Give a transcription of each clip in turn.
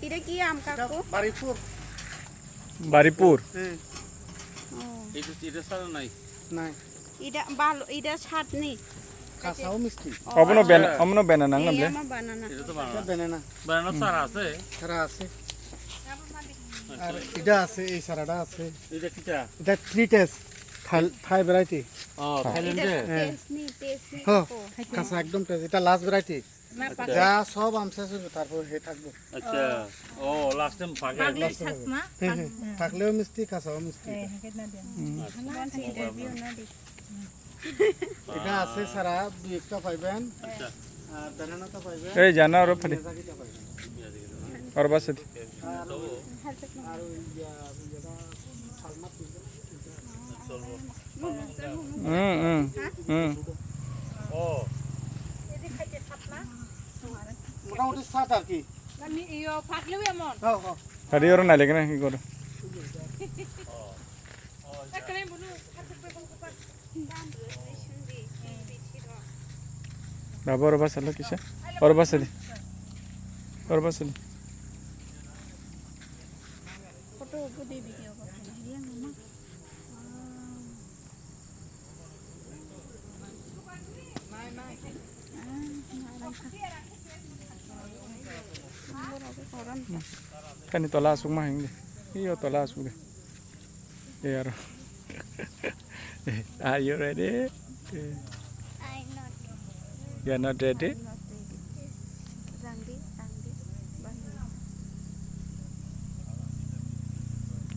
এটা কি আম কাকু? বাড়িপুর। বারিপুর হ্যাঁ। এটা ছাড়া নাই। নাই। এটা ভালো, এটা ছাটনি। কাঁচাও মিষ্টি। অমনো বেনা নাং নামলে আমার বানানা। এটা তো এটা বানানা। বেনানা। বানানা সারা আছে। সারা আছে। আর এটা আছে, এই সারাটা আছে। এটা কিটা? এটা 3 টেস্ট। থাই ভ্যারাইটি। ও থাইল্যান্ডে। টেস্টনি হ্যাঁ, কাকু। কাঁচা একদম টেস্ট। এটা লাস্ট ভ্যারাইটি। যা সব আম শেষ হবে তারপর হে থাকবে। আচ্ছা। ও লাস্ট টাইম পাকে। হ্যাঁ, থাকলেও মিষ্টি, কাঁচাও মিষ্টি। এটা আছে সারা 2 একটা পাইবেন। আচ্ছা। আর বেনানাটা পাইবেন। এই জানা আর ফালি জাকিটা পাইবেন। আর বাসে আর ইয়া যেটা সালমা পিজন। ও মোটামুটি 7 আর কি। হ্যাঁ, হ্যাঁ। হাড়ি ওর নাই লাগে না কি করে বাবা ওর বাসা কিসে ওর বাসা দি ওর বাসা দি ফটো উপরে ভিডিও কথা না মামা। Kan ito lasok mah hindi. Iyo to lasok deh. Iya. Are you ready? You're not ready?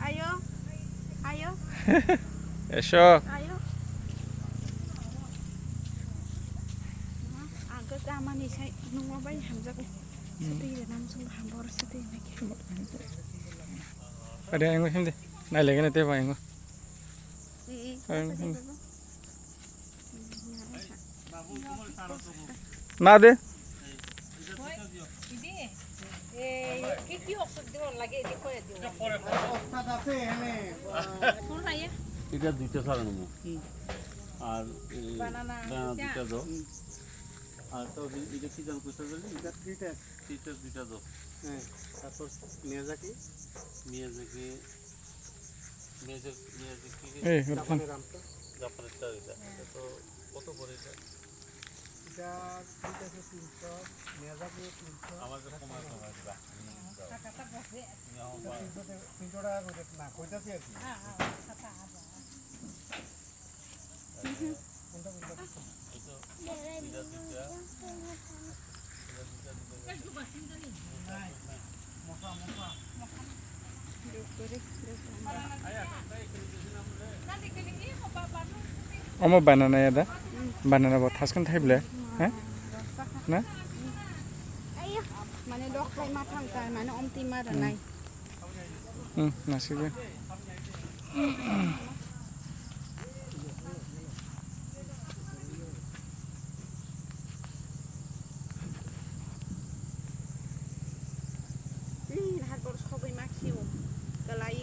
Ayo. Ayo. Esyo. Ayo. Agak aman nih saya nunggu bayi hamzah. Sedih dan langsung hambur sedih lagi. Ada yang hindi. Nay lagi na tayo pa yung. Na de. ওস্তাদ আছে এখানে। এটা দুইটা ছাড়া নেবো। আর বানানা দুইটা দাও। আর তো এটা কি দাম কইতে বলি? এটা 3 টেস্ট। তিনটা দুইটা দাও। হ্যাঁ, তারপর মিয়াজাকি। Miyazaki Eh, urpan. জাপানের আমটা। জাপানেরটা এটা। এটা তো কত করে এটা? এটা 3 টেস্টে 300, মিয়াজাকি 300। আমার কাছে কমায় দিবা। 300 টাকা করে না কইতাছি আর কি। কোনটা কোনটা? এটা দুইটা। Omo banana ya da. Banana buat tas kan thai bele. Hah? Na? Mana dok kai matang kai mana om timar nai. Nasi deh. Harus kopi maksiu. Kelai.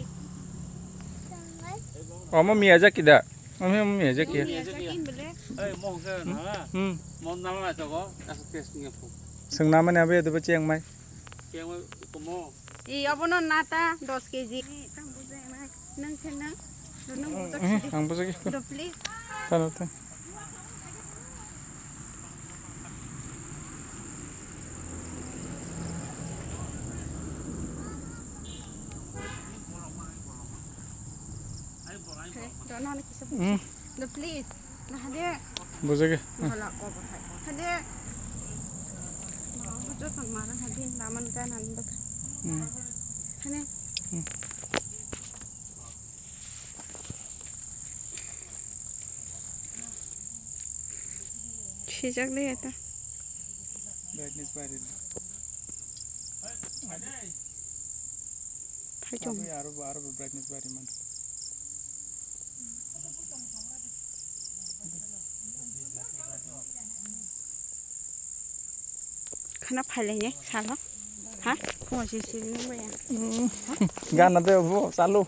Omo Miyazaki da. Omo Miyazaki ya. Yakin bele. এই মহকে না মন নাম না তো একটা test নিয়ে ফো Seng nama ni apa ya tu baca yang mai. কে মই কমো Abono nata 10 kg. Tang buze mai. Nang kenang. Nang buta. Ang pasal ki. Do please. Tano tu. Do na kisah. Do please. Nah dia. Buza ki. Hala ko ba. Hade. Bujo tang maran hadin naman kanan bak. Hane. 시작 되겠다. Brightness bari. 팔 좀. Aro brightness bari man. Khana phale nhé, sao đó? Hả? Không có gì nữa vậy à? Gan nanti bu salu.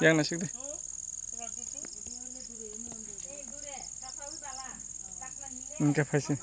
Yang nasi deh. ইনকে পাইছে